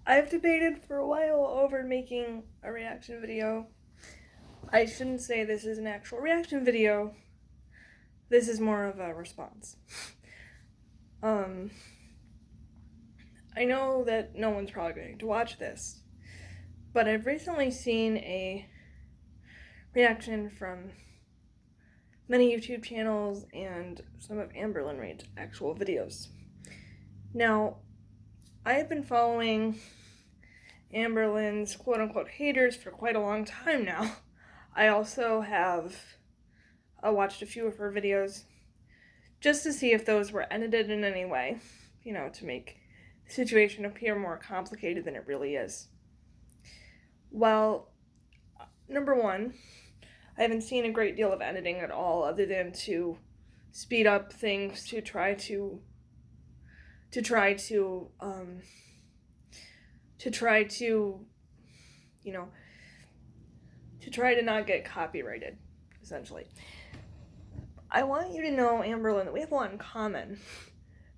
I've debated for a while over making a reaction video. I shouldn't say this is an actual reaction video. This is more of a response. I know that no one's probably going to watch this, but I've recently seen a reaction from many YouTube channels and some of Amberlyn's actual videos. Now, I have been following Amberlyn's quote-unquote haters for quite a long time now. I also have watched a few of her videos just to see if those were edited in any way, to make the situation appear more complicated than it really is. Well, number one, I haven't seen a great deal of editing at all, other than to speed up things to try to not get copyrighted, essentially. I want you to know, Amberlynn, that we have a lot in common.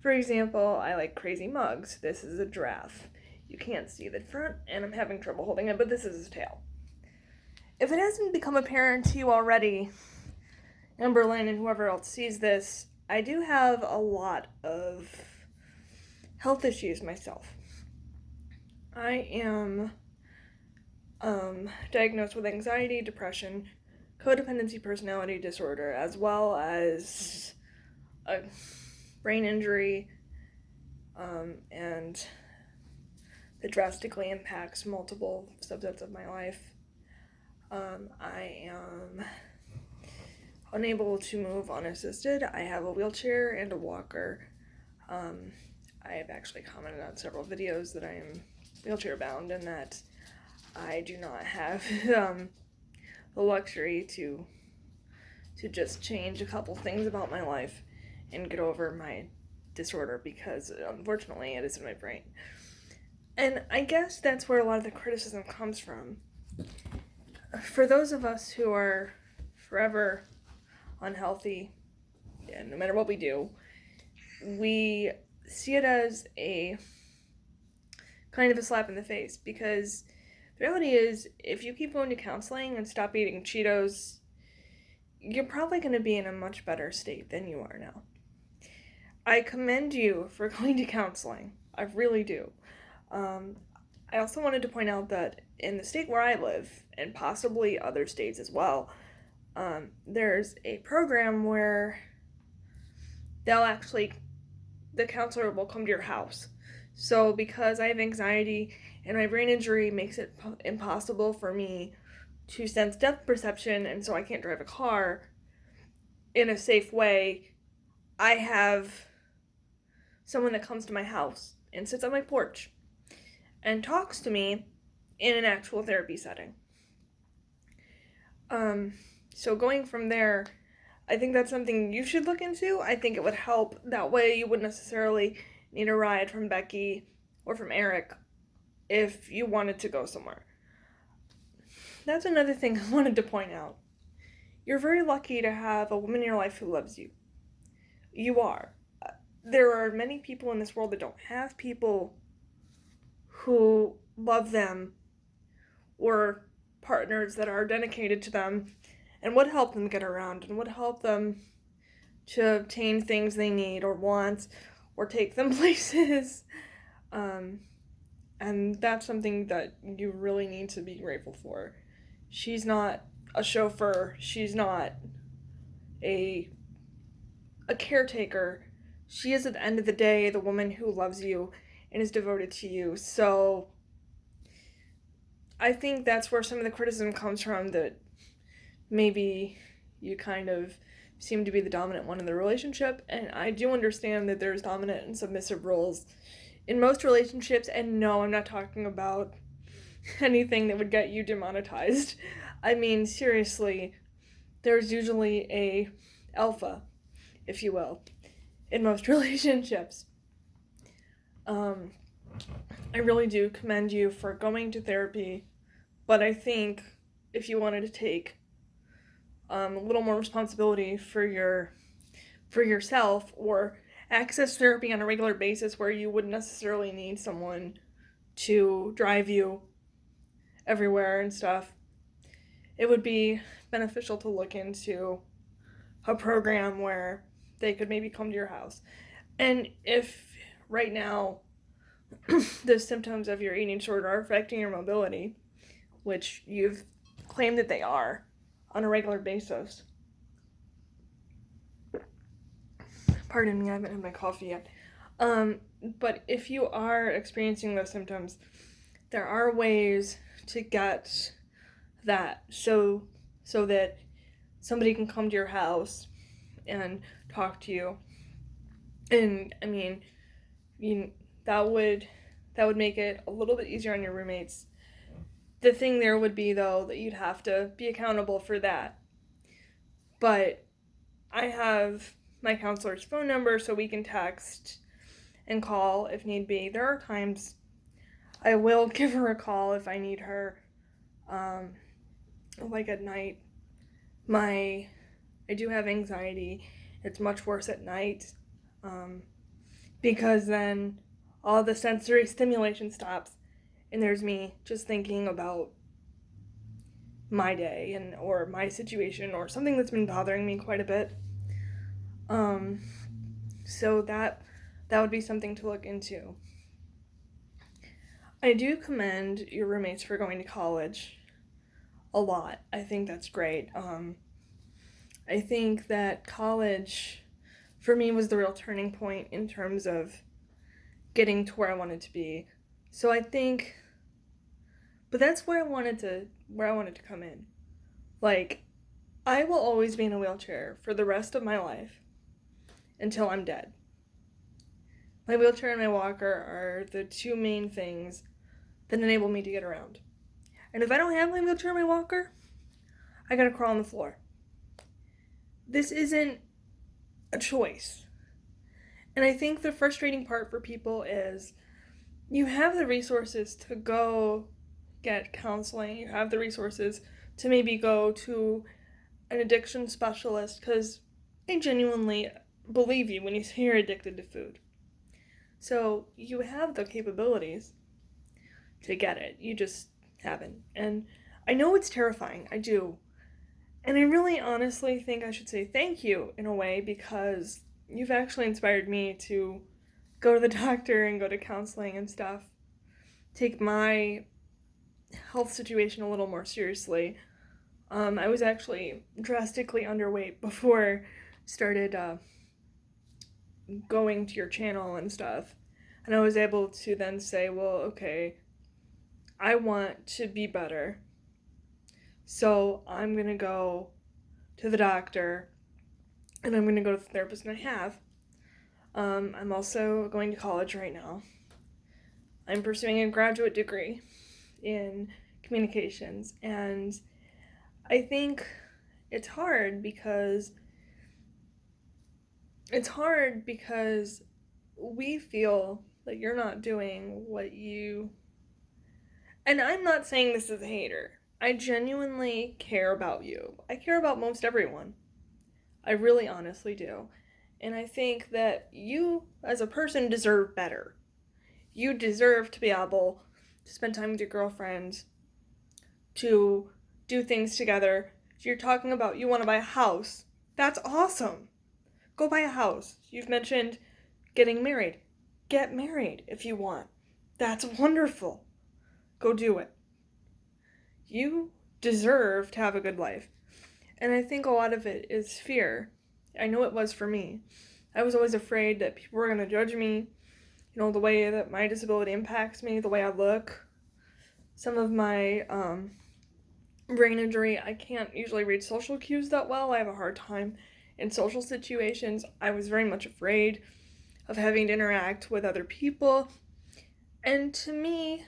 For example, I like crazy mugs. This is a giraffe. You can't see the front, and I'm having trouble holding it, but this is his tail. If it hasn't become apparent to you already, Amberlynn and whoever else sees this, I do have a lot of health issues myself. I am diagnosed with anxiety, depression, codependency personality disorder, as well as a brain injury, and that drastically impacts multiple subsets of my life. I am unable to move unassisted. I have a wheelchair and a walker. I have actually commented on several videos that I am wheelchair bound and that I do not have the luxury to just change a couple things about my life and get over my disorder, because unfortunately it is in my brain. And I guess that's where a lot of the criticism comes from. For those of us who are forever unhealthy, and no matter what we do, we see it as a kind of a slap in the face, because the reality is, if you keep going to counseling and stop eating Cheetos, you're probably going to be in a much better state than you are now. I commend you for going to counseling. I really do. I also wanted to point out that in the state where I live, and possibly other states as well, there's a program where the counselor will come to your house. So because I have anxiety and my brain injury makes it impossible for me to sense depth perception, and so I can't drive a car in a safe way, I have someone that comes to my house and sits on my porch and talks to me in an actual therapy setting. So going from there, I think that's something you should look into. I think it would help. That way you wouldn't necessarily need a ride from Becky or from Eric if you wanted to go somewhere. That's another thing I wanted to point out. You're very lucky to have a woman in your life who loves you. You are. There are many people in this world that don't have people who love them or partners that are dedicated to them and would help them get around and would help them to obtain things they need or want or take them places. And that's something that you really need to be grateful for. She's not a chauffeur. She's not a caretaker. She is, at the end of the day, the woman who loves you and is devoted to you. So I think that's where some of the criticism comes from, that maybe you kind of seem to be the dominant one in the relationship. And I do understand that there's dominant and submissive roles in most relationships. And no, I'm not talking about anything that would get you demonetized. I mean, seriously, there's usually a alpha, if you will, in most relationships. I really do commend you for going to therapy, but I think if you wanted to take a little more responsibility for yourself, or access therapy on a regular basis where you wouldn't necessarily need someone to drive you everywhere and stuff, it would be beneficial to look into a program where they could maybe come to your house. And if right now the symptoms of your eating disorder are affecting your mobility, which you've claimed that they are on a regular basis. Pardon me, I haven't had my coffee yet. But if you are experiencing those symptoms, there are ways to get that so that somebody can come to your house and talk to you. And I mean, that would make it a little bit easier on your roommates. The thing there would be, though, that you'd have to be accountable for that. But I have my counselor's phone number, so we can text and call if need be. There are times I will give her a call if I need her, like at night. I do have anxiety. It's much worse at night, because then all the sensory stimulation stops, and there's me just thinking about my day or my situation or something that's been bothering me quite a bit. So that would be something to look into. I do commend your roommates for going to college a lot. I think that's great. I think that college, for me, was the real turning point in terms of getting to where I wanted to be. So I think, but that's where I wanted to come in. Like, I will always be in a wheelchair for the rest of my life until I'm dead. My wheelchair and my walker are the two main things that enable me to get around. And if I don't have my wheelchair and my walker, I gotta crawl on the floor. This isn't a choice. And I think the frustrating part for people is you have the resources to go get counseling. You have the resources to maybe go to an addiction specialist, because I genuinely believe you when you say you're addicted to food. So you have the capabilities to get it. You just haven't. And I know it's terrifying. I do. And I really honestly think I should say thank you in a way, because you've actually inspired me to go to the doctor and go to counseling and stuff. Take my health situation a little more seriously. I was actually drastically underweight before I started going to your channel and stuff. And I was able to then say, well, okay, I want to be better. So I'm going to go to the doctor and I'm going to go to the therapist, and I have. I'm also going to college right now. I'm pursuing a graduate degree in communications, and I think it's hard because we feel that you're not doing what you... And I'm not saying this as a hater. I genuinely care about you. I care about most everyone. I really honestly do. And I think that you, as a person, deserve better. You deserve to be able to spend time with your girlfriend, to do things together. You're talking about you want to buy a house. That's awesome. Go buy a house. You've mentioned getting married. Get married if you want. That's wonderful. Go do it. You deserve to have a good life. And I think a lot of it is fear. I know it was for me. I was always afraid that people were going to judge me, the way that my disability impacts me, the way I look. Some of my brain injury, I can't usually read social cues that well. I have a hard time in social situations. I was very much afraid of having to interact with other people. And to me,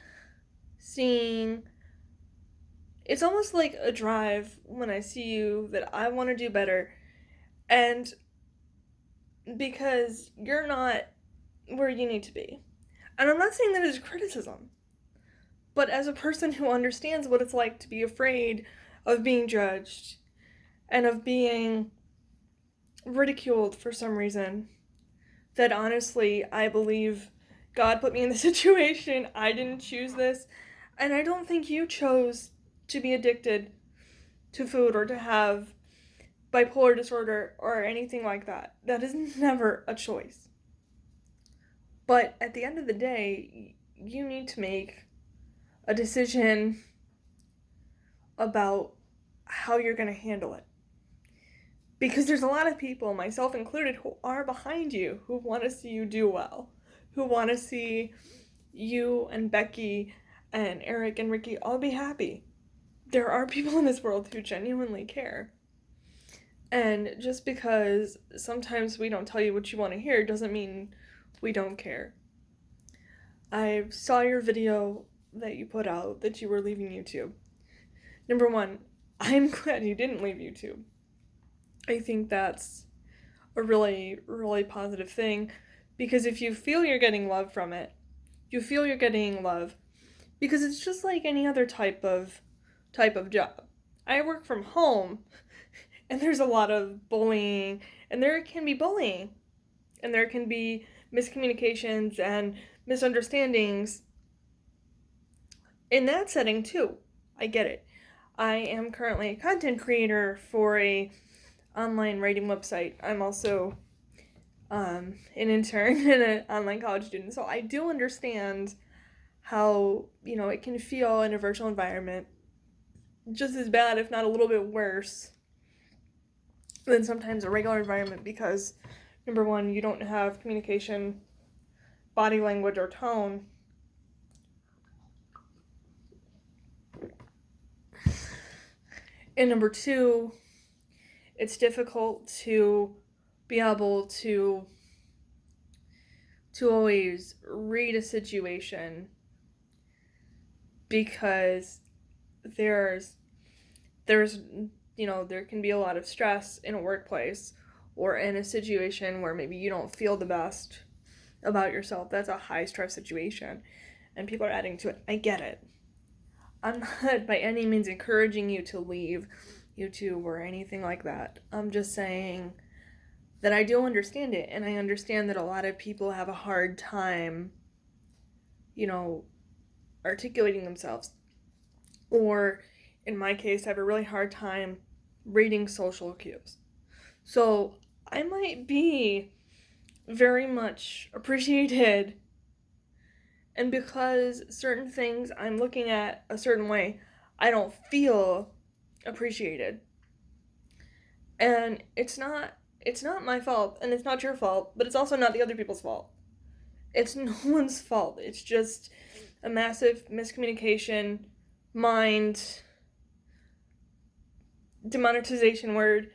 it's almost like a drive when I see you that I want to do better. And because you're not where you need to be. And I'm not saying that as criticism, but as a person who understands what it's like to be afraid of being judged and of being ridiculed for some reason, that honestly I believe God put me in the situation. I didn't choose this. And I don't think you chose to be addicted to food or to have bipolar disorder or anything like that. That is never a choice. But at the end of the day, you need to make a decision about how you're going to handle it. Because there's a lot of people, myself included, who are behind you, who want to see you do well, who want to see you and Becky and Eric and Ricky all be happy. There are people in this world who genuinely care. And just because sometimes we don't tell you what you want to hear doesn't mean we don't care. I saw your video that you put out that you were leaving YouTube. Number one, I'm glad you didn't leave YouTube. I think that's a really, really positive thing, because if you feel you're getting love from it, you feel you're getting love because it's just like any other type of job. I work from home, and there's a lot of bullying, and there can be bullying, and there can be miscommunications and misunderstandings in that setting too. I get it. I am currently a content creator for a online writing website. I'm also an intern and an online college student, so I do understand how, it can feel in a virtual environment just as bad, if not a little bit worse, than sometimes a regular environment, because number one, you don't have communication, body language, or tone. And number two, it's difficult to be able to always read a situation, because there's there can be a lot of stress in a workplace or in a situation where maybe you don't feel the best about yourself. That's a high stress situation, and people are adding to it. I get it. I'm not by any means encouraging you to leave YouTube or anything like that. I'm just saying that I do understand it, and I understand that a lot of people have a hard time, articulating themselves. Or, in my case, I have a really hard time reading social cues. So, I might be very much appreciated, and because certain things I'm looking at a certain way, I don't feel appreciated. And it's not my fault, and it's not your fault, but it's also not the other people's fault. It's no one's fault. It's just a massive miscommunication, mind demonetization word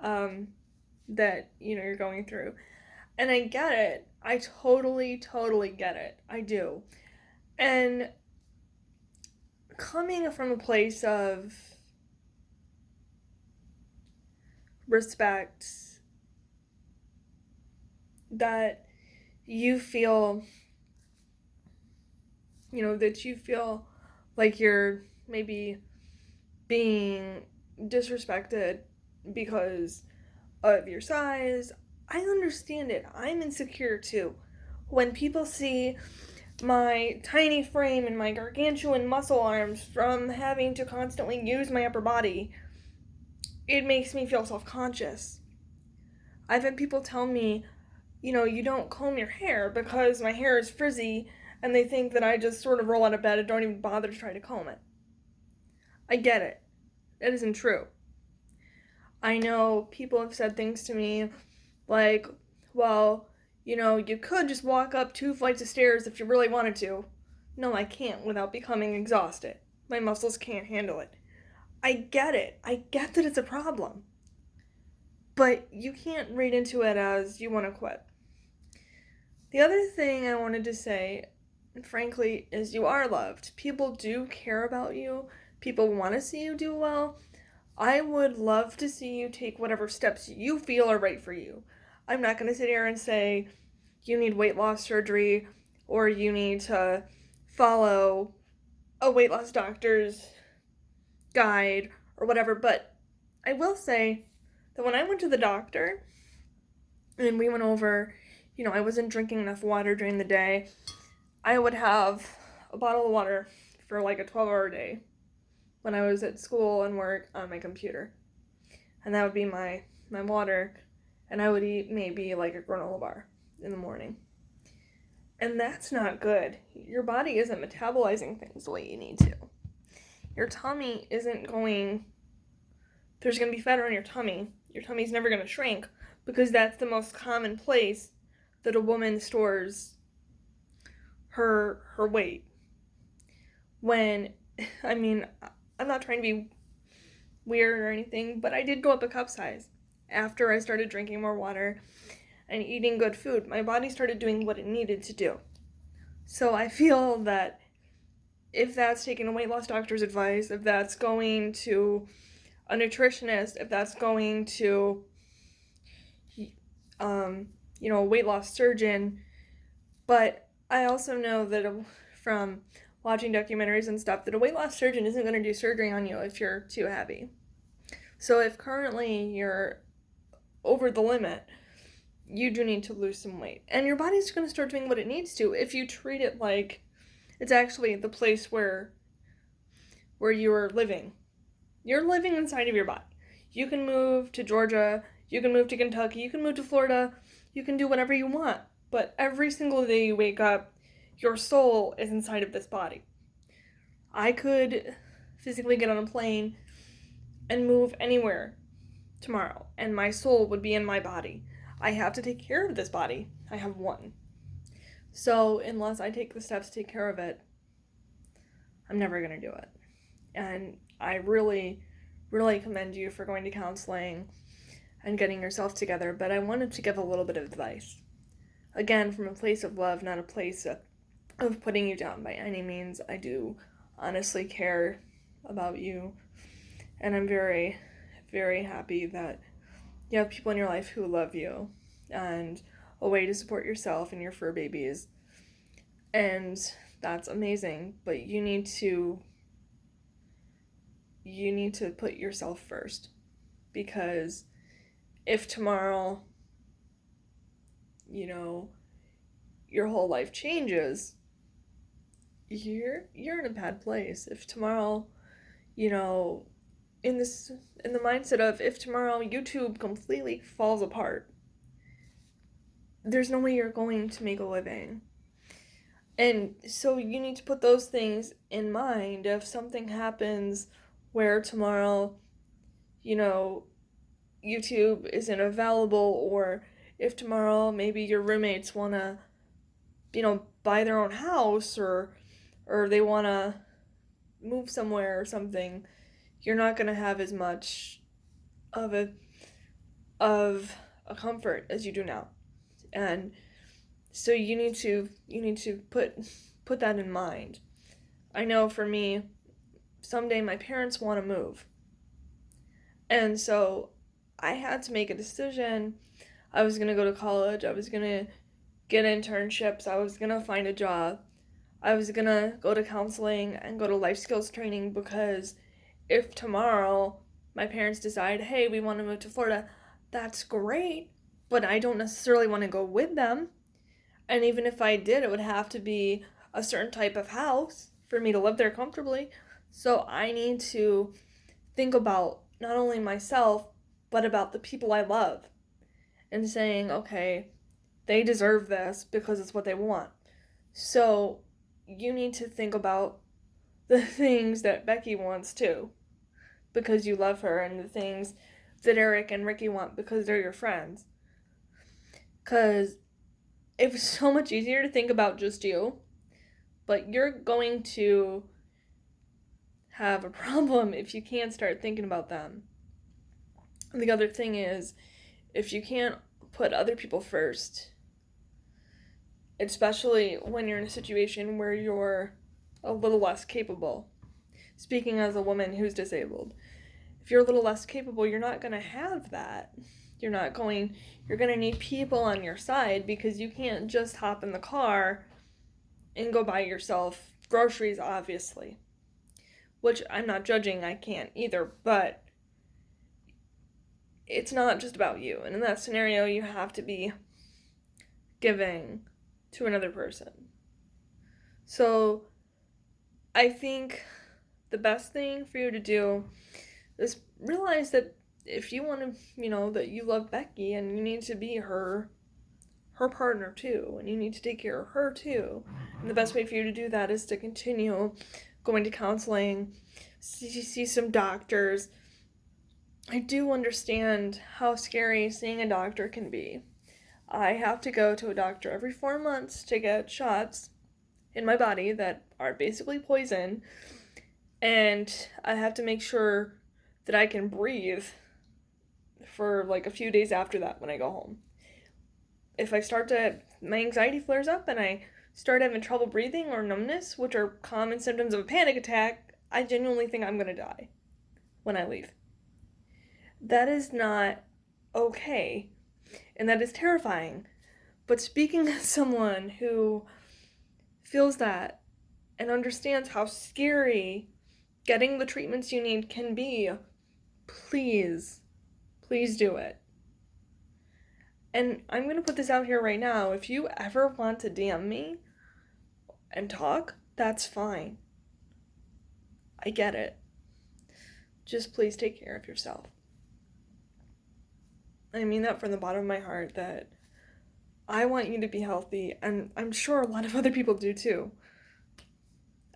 that you're going through. And I get it. I totally get it. I do. And coming from a place of respect, that you feel like you're maybe being disrespected because of your size, I understand it. I'm insecure too. When people see my tiny frame and my gargantuan muscle arms from having to constantly use my upper body, it makes me feel self-conscious. I've had people tell me, you don't comb your hair because my hair is frizzy, and they think that I just sort of roll out of bed and don't even bother to try to comb it. I get it. That isn't true. I know people have said things to me like, well, you could just walk up 2 flights of stairs if you really wanted to. No, I can't without becoming exhausted. My muscles can't handle it. I get it. I get that it's a problem. But you can't read into it as you want to quit. The other thing I wanted to say, frankly, is you are loved. People do care about you. People want to see you do well. I would love to see you take whatever steps you feel are right for you. I'm not going to sit here and say you need weight loss surgery or you need to follow a weight loss doctor's guide or whatever, but I will say that when I went to the doctor and we went over, I wasn't drinking enough water during the day, I would have a bottle of water for like a 12-hour day when I was at school and work on my computer. And that would be my water, and I would eat maybe like a granola bar in the morning. And that's not good. Your body isn't metabolizing things the way you need to. Your tummy isn't going... There's going to be fat on your tummy. Your tummy's never going to shrink because that's the most common place that a woman stores her weight. When, I'm not trying to be weird or anything, but I did go up a cup size after I started drinking more water and eating good food. My body started doing what it needed to do. So I feel that if that's taking a weight loss doctor's advice, if that's going to a nutritionist, if that's going to a weight loss surgeon, but I also know that from watching documentaries and stuff that a weight loss surgeon isn't going to do surgery on you if you're too heavy. So if currently you're over the limit, you do need to lose some weight. And your body's going to start doing what it needs to if you treat it like it's actually the place where you're living. You're living inside of your body. You can move to Georgia, you can move to Kentucky, you can move to Florida, you can do whatever you want. But every single day you wake up, your soul is inside of this body. I could physically get on a plane and move anywhere tomorrow, and my soul would be in my body. I have to take care of this body. I have one. So unless I take the steps to take care of it, I'm never going to do it. And I really, really commend you for going to counseling and getting yourself together, but I wanted to give a little bit of advice. Again, from a place of love, not a place of putting you down by any means. I do honestly care about you, and I'm very, very happy that you have people in your life who love you and a way to support yourself and your fur babies. And that's amazing, but you need to put yourself first, because if tomorrow, your whole life changes, you're in a bad place. If tomorrow, in the mindset of if tomorrow YouTube completely falls apart, there's no way you're going to make a living. And so you need to put those things in mind. If something happens where tomorrow, YouTube isn't available, or if tomorrow maybe your roommates want to, buy their own house, or they want to move somewhere or something, you're not going to have as much of a comfort as you do now. And so you need to put that in mind. I know for me, someday my parents want to move. And so I had to make a decision. I was going to go to college. I was going to get internships. I was going to find a job. I was going to go to counseling and go to life skills training, because if tomorrow my parents decide, hey, we want to move to Florida, that's great, but I don't necessarily want to go with them. And even if I did, it would have to be a certain type of house for me to live there comfortably. So I need to think about not only myself, but about the people I love, and saying, okay, they deserve this because it's what they want. So you need to think about the things that Becky wants too, because you love her, and the things that Eric and Ricky want because they're your friends. Because it's so much easier to think about just you, but you're going to have a problem if you can't start thinking about them. And the other thing is, if you can't put other people first, especially when you're in a situation where you're a little less capable. Speaking as a woman who's disabled, if you're a little less capable, you're not going to have that. You're going to need people on your side, because you can't just hop in the car and go buy yourself groceries, obviously. Which I'm not judging, I can't either, but it's not just about you. And in that scenario, you have to be giving to another person. So I think the best thing for you to do is realize that if you want to, that you love Becky and you need to be her partner too, and you need to take care of her too. And the best way for you to do that is to continue going to counseling, see some doctors. I do understand how scary seeing a doctor can be. I have to go to a doctor every 4 months to get shots in my body that are basically poison, and I have to make sure that I can breathe for like a few days after that when I go home. If my anxiety flares up and I start having trouble breathing or numbness, which are common symptoms of a panic attack, I genuinely think I'm going to die when I leave. That is not okay, and that is terrifying. But speaking as someone who feels that and understands how scary getting the treatments you need can be, please do it. And I'm going to put this out here right now. If you ever want to DM me and talk, that's fine. I get it. Just please take care of yourself. I mean that from the bottom of my heart, that I want you to be healthy, and I'm sure a lot of other people do too.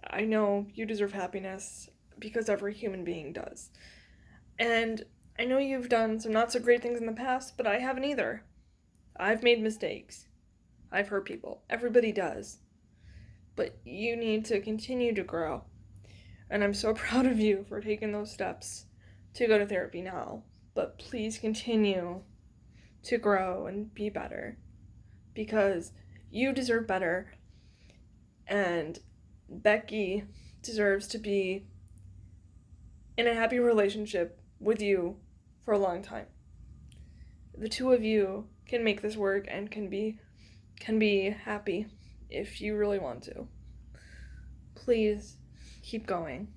I know you deserve happiness because every human being does. And I know you've done some not so great things in the past, but I haven't either. I've made mistakes. I've hurt people. Everybody does. But you need to continue to grow. And I'm so proud of you for taking those steps to go to therapy now. But please continue to grow and be better, because you deserve better, and Becky deserves to be in a happy relationship with you for a long time. The two of you can make this work and can be happy if you really want to. Please keep going.